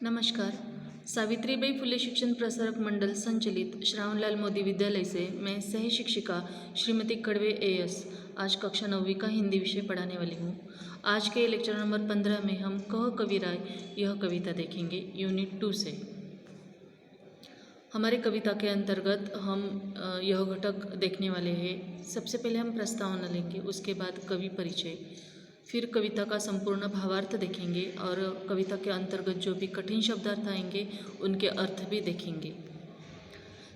नमस्कार। सावित्रीबाई फुले शिक्षण प्रसारक मंडल संचालित श्रावणलाल मोदी विद्यालय से मैं सह शिक्षिका श्रीमती कड़वे एएस आज कक्षा 9वीं का हिंदी विषय पढ़ाने वाली हूँ। आज के लेक्चर नंबर 15 में हम कह कविराय यह कविता देखेंगे यूनिट 2 से। हमारे कविता के अंतर्गत हम यह घटक देखने वाले हैं। सबसे पहले हम प्रस्तावना लेंगे, उसके बाद कवि परिचय, फिर कविता का संपूर्ण भावार्थ देखेंगे और कविता के अंतर्गत जो भी कठिन शब्दार्थ आएंगे उनके अर्थ भी देखेंगे।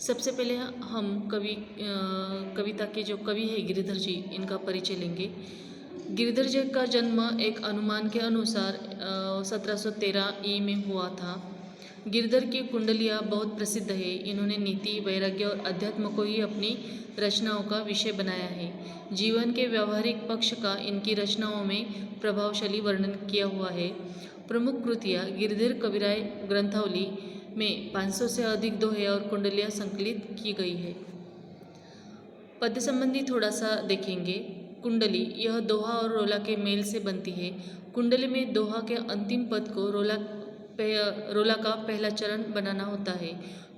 सबसे पहले हम कविता के जो कवि है गिरिधर जी, इनका परिचय लेंगे। गिरिधर जी का जन्म एक अनुमान के अनुसार 1713 ई में हुआ था। गिरधर की कुंडलियाँ बहुत प्रसिद्ध है। इन्होंने नीति, वैराग्य और अध्यात्म को ही अपनी रचनाओं का विषय बनाया है। जीवन के व्यावहारिक पक्ष का इनकी रचनाओं में प्रभावशाली वर्णन किया हुआ है। प्रमुख कृतियाँ गिरधर कविराय ग्रंथावली में 500 से अधिक दोहे और कुंडलियाँ संकलित की गई है। पद संबंधी थोड़ा सा देखेंगे। कुंडली यह दोहा और रोला के मेल से बनती है। कुंडली में दोहा के अंतिम पद को रोला का पहला चरण बनाना होता है।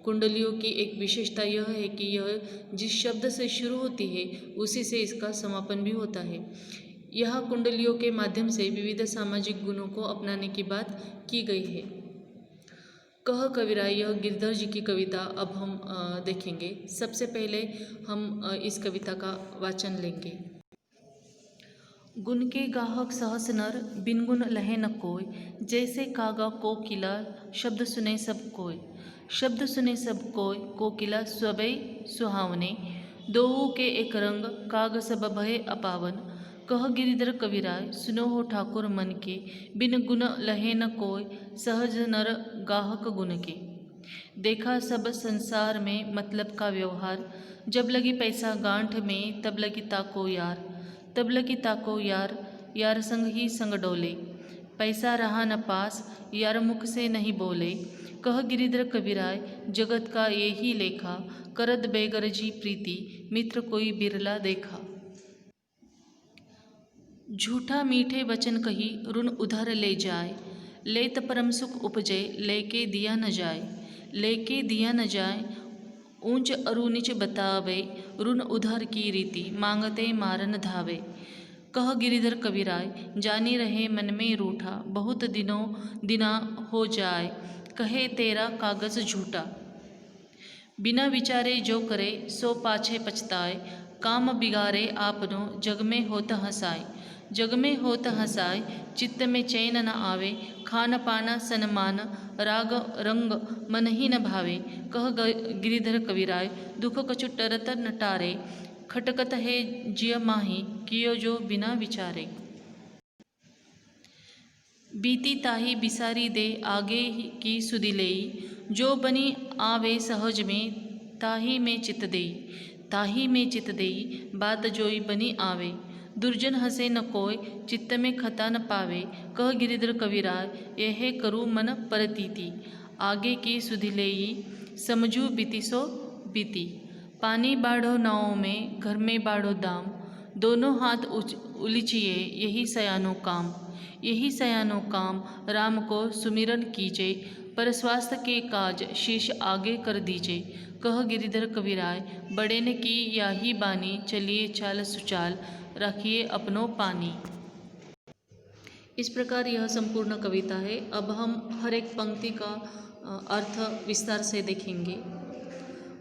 कुंडलियों की एक विशेषता यह है कि यह जिस शब्द से शुरू होती है उसी से इसका समापन भी होता है। यह कुंडलियों के माध्यम से विविध सामाजिक गुणों को अपनाने की बात की गई है। कह कविराय यह गिरधर जी की कविता अब हम देखेंगे। सबसे पहले हम इस कविता का वाचन लेंगे। गुण के गाहक सहस नर, बिन गुण लहे न कोय। जैसे कागा कोकिला, शब्द सुने सब कोय। शब्द सुने सब कोय, कोकिला स्वबै सुहावने। दोऊ के एक रंग, काग सब भय अपावन। कह गिरिधर कविराय, सुनो हो ठाकुर मन के। बिन गुण लहे न कोय, सहज नर गाहक गुण के। देखा सब संसार में मतलब का व्यवहार। जब लगी पैसा गांठ में, तब लगी ताको यार। तब लगी ताको यार, यार संग ही संग डोले। पैसा रहा न पास, यार मुख से नहीं बोले। कह गिरिधर कविराय, जगत का ये ही लेखा। करत बेगरजी प्रीति, मित्र कोई बिरला देखा। झूठा मीठे वचन कही, ऋण उधर ले जाए। लेत परम सुख उपजे, लेके दिया न जाए। लेके दिया न जाए, ऊंच अरु नीच बतावे। ऋण उधार की रीति, मांगते मारन धावे। कह गिरिधर कविराय, जानी रहे मन में रूठा। बहुत दिना हो जाए, कहे तेरा कागज झूठा। बिना विचारे जो करे, सो पाछे पछताए। काम बिगारे आपनो, जग में होत हंसाए। जग में होत हंसाए, चित्त में चैन न आवे। खान पाना सनमान, राग रंग मन ही न भावे। कह गिरिधर कविराय, दुख कछु टरत न टारे। खटकत है जिय माही, कियो जो बिना विचारे। बीती ताही बिसारी दे, आगे की सुधि लेई। जो बनी आवे सहज में, ताही में चित देई। ताही में चित देई, बात जोई बनी आवे। दुर्जन हंसे न कोय, चित्त में खता न पावे। कह गिरिधर कविराय, यह करू मन परतीति। आगे की सुधि लेई, समझू बीती सो बीती। पानी बाढ़ो नाव में, घर में बाढ़ो दाम। दोनों हाथ उलिचिए, यही सयानो काम। यही सयानो काम, राम को सुमिरन कीजे। पर स्वास्थ्य के काज, शीश आगे कर दीजे। कह गिरिधर कविराय, बड़े ने की याही बानी। चलिए चाल सुचाल, रखिए अपनो पानी। इस प्रकार यह संपूर्ण कविता है। अब हम हर एक पंक्ति का अर्थ विस्तार से देखेंगे।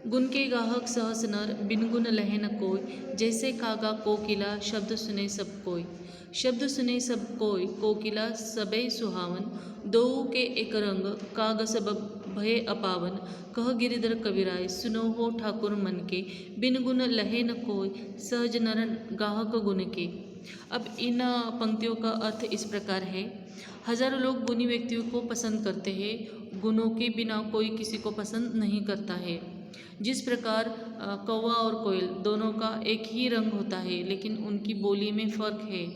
गुण के गाहक सहस नर, बिन गुण लहे न कोय। जैसे कागा कोकिला, शब्द सुने सब कोय। शब्द सुने सब कोय, कोकिला सबे सुहावन। दोऊ के एक रंग, काग सब भय अपावन। कह गिरिधर कविराय, सुनो हो ठाकुर मन के। बिन गुण लहे न कोय, सहज नर गाहक गुण के। अब इन पंक्तियों का अर्थ इस प्रकार है। हजारों लोग गुणी व्यक्तियों को पसंद करते हैं। गुणों के बिना कोई किसी को पसंद नहीं करता है। जिस प्रकार कौवा और कोयल दोनों का एक ही रंग होता है, लेकिन उनकी बोली में फ़र्क है।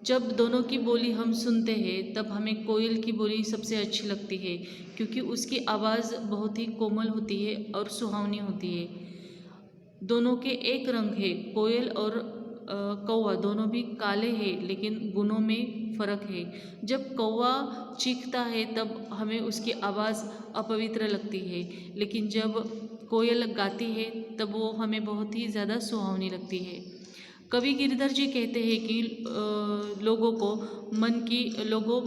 जब दोनों की बोली हम सुनते हैं तब हमें कोयल की बोली सबसे अच्छी लगती है, क्योंकि उसकी आवाज़ बहुत ही कोमल होती है और सुहावनी होती है। दोनों के एक रंग है, कोयल और कौवा दोनों भी काले हैं, लेकिन गुणों में फ़र्क है। जब कौवा चीखता है तब हमें उसकी आवाज़ अपवित्र लगती है, लेकिन जब कोयल गाती है तब वो हमें बहुत ही ज़्यादा सुहावनी लगती है। कवि गिरधर जी कहते हैं कि लोगों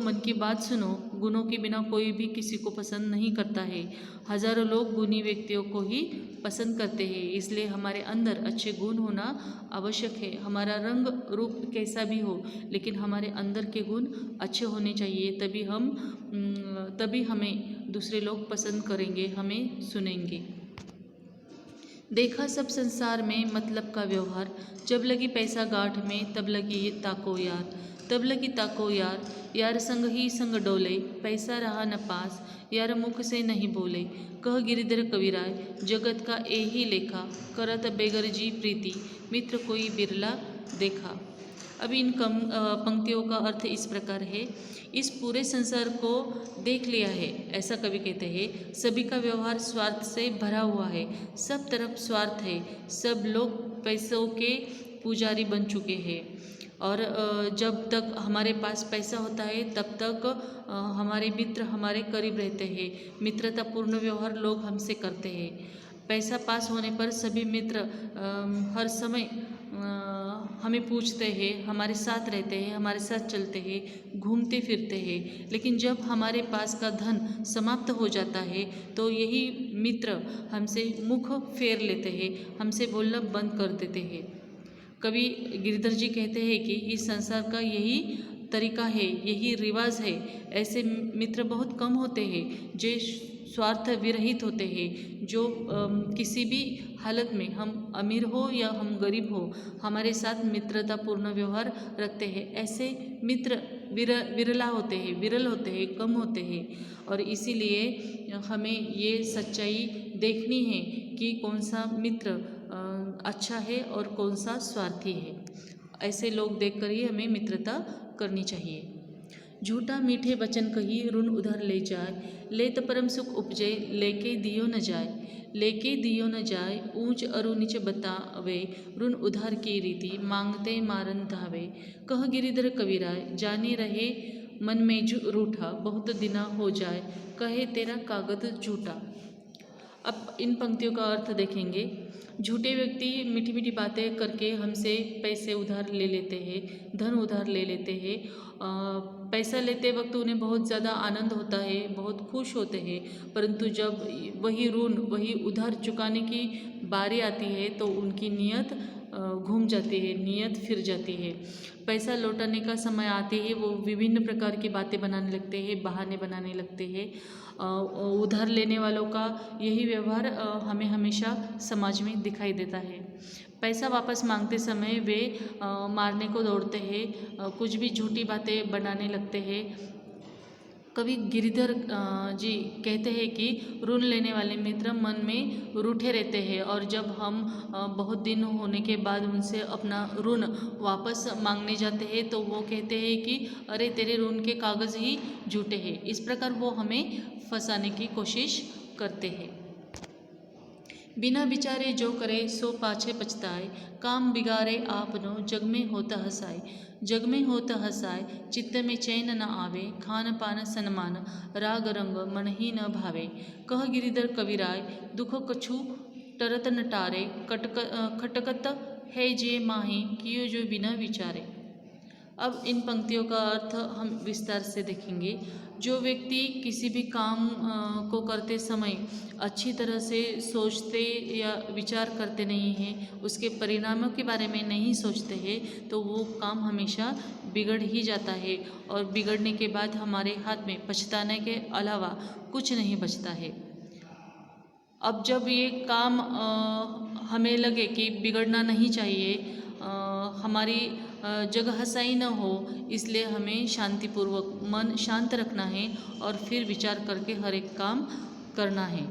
मन की बात सुनो, गुणों के बिना कोई भी किसी को पसंद नहीं करता है। हजारों लोग गुणी व्यक्तियों को ही पसंद करते हैं, इसलिए हमारे अंदर अच्छे गुण होना आवश्यक है। हमारा रंग रूप कैसा भी हो, लेकिन हमारे अंदर के गुण अच्छे होने चाहिए, तभी हमें दूसरे लोग पसंद करेंगे, हमें सुनेंगे। देखा सब संसार में मतलब का व्यवहार, जब लगी पैसा गांठ में तब लगी ताको यार, तब लगी ताको यार, यार संग ही संग डोले, पैसा रहा न पास, यार मुख से नहीं बोले। कह गिरिधर कविराय, जगत का ए ही लेखा, करत बेगर जी प्रीति, मित्र कोई बिरला देखा। अब इन पंक्तियों का अर्थ इस प्रकार है। इस पूरे संसार को देख लिया है, ऐसा कवि कहते हैं। सभी का व्यवहार स्वार्थ से भरा हुआ है, सब तरफ स्वार्थ है, सब लोग पैसों के पुजारी बन चुके हैं। और जब तक हमारे पास पैसा होता है तब तक हमारे मित्र हमारे करीब रहते हैं, मित्रतापूर्ण व्यवहार लोग हमसे करते हैं। पैसा पास होने पर सभी मित्र हर समय हमें पूछते हैं, हमारे साथ रहते हैं, हमारे साथ चलते हैं, घूमते फिरते हैं। लेकिन जब हमारे पास का धन समाप्त हो जाता है तो यही मित्र हमसे मुख फेर लेते हैं, हमसे बोलना बंद कर देते हैं। कवि गिरधर जी कहते हैं कि इस संसार का यही तरीका है, यही रिवाज है। ऐसे मित्र बहुत कम होते हैं जो स्वार्थ विरहित होते हैं, जो किसी भी हालत में, हम अमीर हो या हम गरीब हो, हमारे साथ मित्रतापूर्ण व्यवहार रखते हैं। ऐसे मित्र विरला होते हैं, विरल होते हैं, कम होते हैं। और इसीलिए हमें ये सच्चाई देखनी है कि कौन सा मित्र अच्छा है और कौन सा स्वार्थी है। ऐसे लोग देखकर ही हमें मित्रता करनी चाहिए। झूठा मीठे वचन कही ऋण उधर ले जाए, लेत परम सुख उपजे लेके दियो न जाए, लेके दियो न जाए, ऊंच अरु नीच बतावे, ऋण उधार की रीति मांगते मारन धावे। कह गिरिधर कविराय, जाने रहे मन में रूठा, बहुत दिना हो जाए, कहे तेरा कागज झूठा। अब इन पंक्तियों का अर्थ देखेंगे। झूठे व्यक्ति मीठी मीठी बातें करके हमसे पैसे उधार ले लेते हैं, धन उधार ले लेते हैं। पैसा लेते वक्त उन्हें बहुत ज़्यादा आनंद होता है, बहुत खुश होते हैं, परंतु जब वही ऋण, वही उधार चुकाने की बारी आती है तो उनकी नीयत घूम जाती है, नीयत फिर जाती है। पैसा लौटाने का समय आते ही वो विभिन्न प्रकार की बातें बनाने लगते हैं, बहाने बनाने लगते हैं। उधार लेने वालों का यही व्यवहार हमें हमेशा समाज में दिखाई देता है। पैसा वापस मांगते समय वे मारने को दौड़ते हैं, कुछ भी झूठी बातें बनाने लगते हैं। कवि गिरिधर जी कहते हैं कि ऋण लेने वाले मित्र मन में रूठे रहते हैं, और जब हम बहुत दिन होने के बाद उनसे अपना ऋण वापस मांगने जाते हैं तो वो कहते हैं कि अरे तेरे ऋण के कागज़ ही झूठे हैं। इस प्रकार वो हमें फंसाने की कोशिश करते हैं। बिना विचारे जो करे सो पाछे पछताए, काम बिगाड़े आपनो जग में होता हसाए, जग में होता हसाए, चित्त में चैन न आवे, खान पान सन्मान, राग रंग मन ही न भावे। कह गिरिधर कविराय, दुख कछु टरत न टारे, खटकत है जे माही कियो जो बिना विचारे। अब इन पंक्तियों का अर्थ हम विस्तार से देखेंगे। जो व्यक्ति किसी भी काम को करते समय अच्छी तरह से सोचते या विचार करते नहीं हैं, उसके परिणामों के बारे में नहीं सोचते हैं, तो वो काम हमेशा बिगड़ ही जाता है, और बिगड़ने के बाद हमारे हाथ में पछताने के अलावा कुछ नहीं बचता है। अब जब ये काम हमें लगे कि बिगड़ना नहीं चाहिए, हमारी जग हसाई न हो, इसलिए हमें शांतिपूर्वक मन शांत रखना है और फिर विचार करके हर एक काम करना है।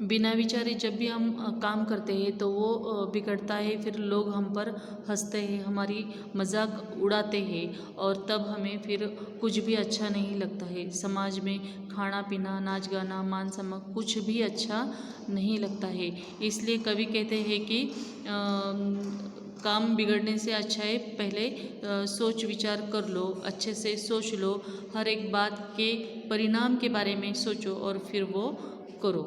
बिना विचारे जब भी हम काम करते हैं तो वो बिगड़ता है, फिर लोग हम पर हंसते हैं, हमारी मजाक उड़ाते हैं और तब हमें फिर कुछ भी अच्छा नहीं लगता है। समाज में खाना पीना, नाच गाना, मान सम्मान कुछ भी अच्छा नहीं लगता है। इसलिए कवि कहते हैं कि काम बिगड़ने से अच्छा है पहले सोच विचार कर लो, अच्छे से सोच लो, हर एक बात के परिणाम के बारे में सोचो और फिर वो करो।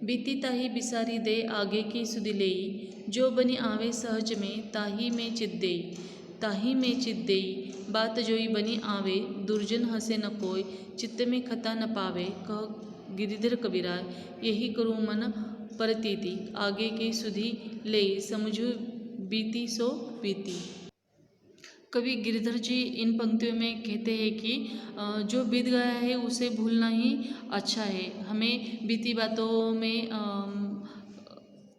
बीती ताही बिसारी दे आगे की सुधि लेई, जो बनी आवे सहज में ताही में चित देई। ताही में चित देई बात जोई बनी आवे, दुर्जन हंसे न कोय, चित्त में खता न पावे। कह गिरिधर कबीराय, यही करूँ मन परतीति, आगे की सुधि लेई, समझू बीती सो बीती। कवि गिरिधर जी इन पंक्तियों में कहते हैं कि जो बीत गया है उसे भूलना ही अच्छा है। हमें बीती बातों में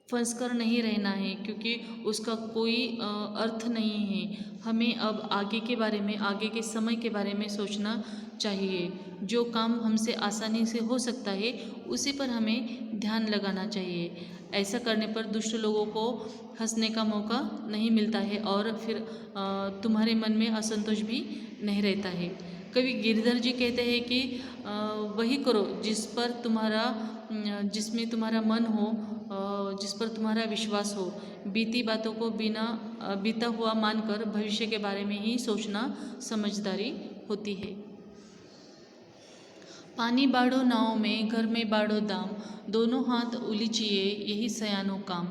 फंस कर नहीं रहना है, क्योंकि उसका कोई अर्थ नहीं है। हमें अब आगे के बारे में, आगे के समय के बारे में सोचना चाहिए। जो काम हमसे आसानी से हो सकता है उसी पर हमें ध्यान लगाना चाहिए। ऐसा करने पर दुष्ट लोगों को हंसने का मौका नहीं मिलता है और फिर तुम्हारे मन में असंतोष भी नहीं रहता है। कवि गिरिधर जी कहते हैं कि वही करो जिसमें तुम्हारा मन हो, जिस पर तुम्हारा विश्वास हो। बीती बातों को बिना बीता हुआ मानकर भविष्य के बारे में ही सोचना समझदारी होती है। पानी बाढ़ो नाव में, घर में बाढ़ो दाम, दोनों हाथ उलीचिए यही सयानो काम।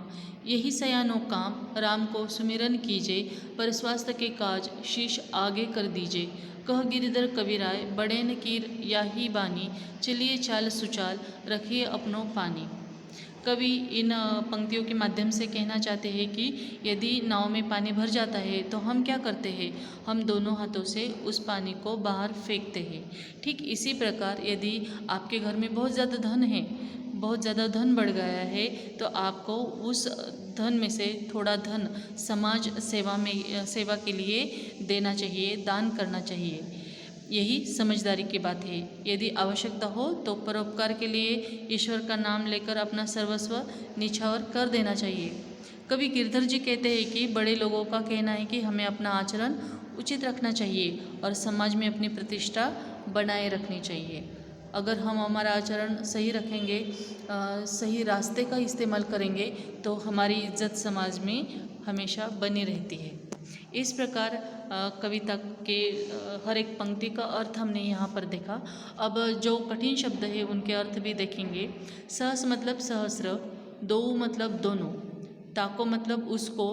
यही सयानो काम, राम को सुमिरन कीजिए, पर स्वास्थ्य के काज शीश आगे कर दीजिए। कह गिरिधर कबीराय, बड़े न कीर याही बानी, चलिए चाल सुचाल, रखिए अपनों पानी। कवि इन पंक्तियों के माध्यम से कहना चाहते हैं कि यदि नाव में पानी भर जाता है तो हम क्या करते हैं, हम दोनों हाथों से उस पानी को बाहर फेंकते हैं। ठीक इसी प्रकार यदि आपके घर में बहुत ज़्यादा धन है, बहुत ज़्यादा धन बढ़ गया है, तो आपको उस धन में से थोड़ा धन समाज सेवा के लिए देना चाहिए, दान करना चाहिए। यही समझदारी की बात है। यदि आवश्यकता हो तो परोपकार के लिए ईश्वर का नाम लेकर अपना सर्वस्व निछावर कर देना चाहिए। कवि गिरधर जी कहते हैं कि बड़े लोगों का कहना है कि हमें अपना आचरण उचित रखना चाहिए और समाज में अपनी प्रतिष्ठा बनाए रखनी चाहिए। अगर हम हमारा आचरण सही रखेंगे, सही रास्ते का इस्तेमाल करेंगे तो हमारी इज्जत समाज में हमेशा बनी रहती है। इस प्रकार कविता के हर एक पंक्ति का अर्थ हमने यहाँ पर देखा। अब जो कठिन शब्द है उनके अर्थ भी देखेंगे। सहस मतलब सहस्र, दो मतलब दोनों, ताको मतलब उसको,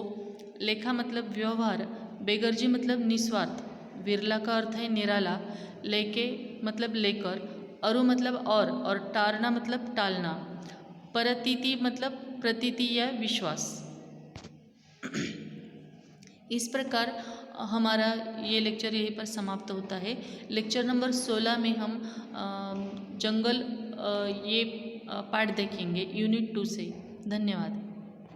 लेखा मतलब व्यवहार, बेगर्जी मतलब निस्वार्थ, विरला का अर्थ है निराला, लेके मतलब लेकर, अरु मतलब और टारना मतलब टालना, परतीति मतलब प्रतीति या विश्वास। इस प्रकार हमारा ये लेक्चर यहीं पर समाप्त होता है। लेक्चर नंबर 16 में हम जंगल ये पार्ट देखेंगे यूनिट 2 से। धन्यवाद।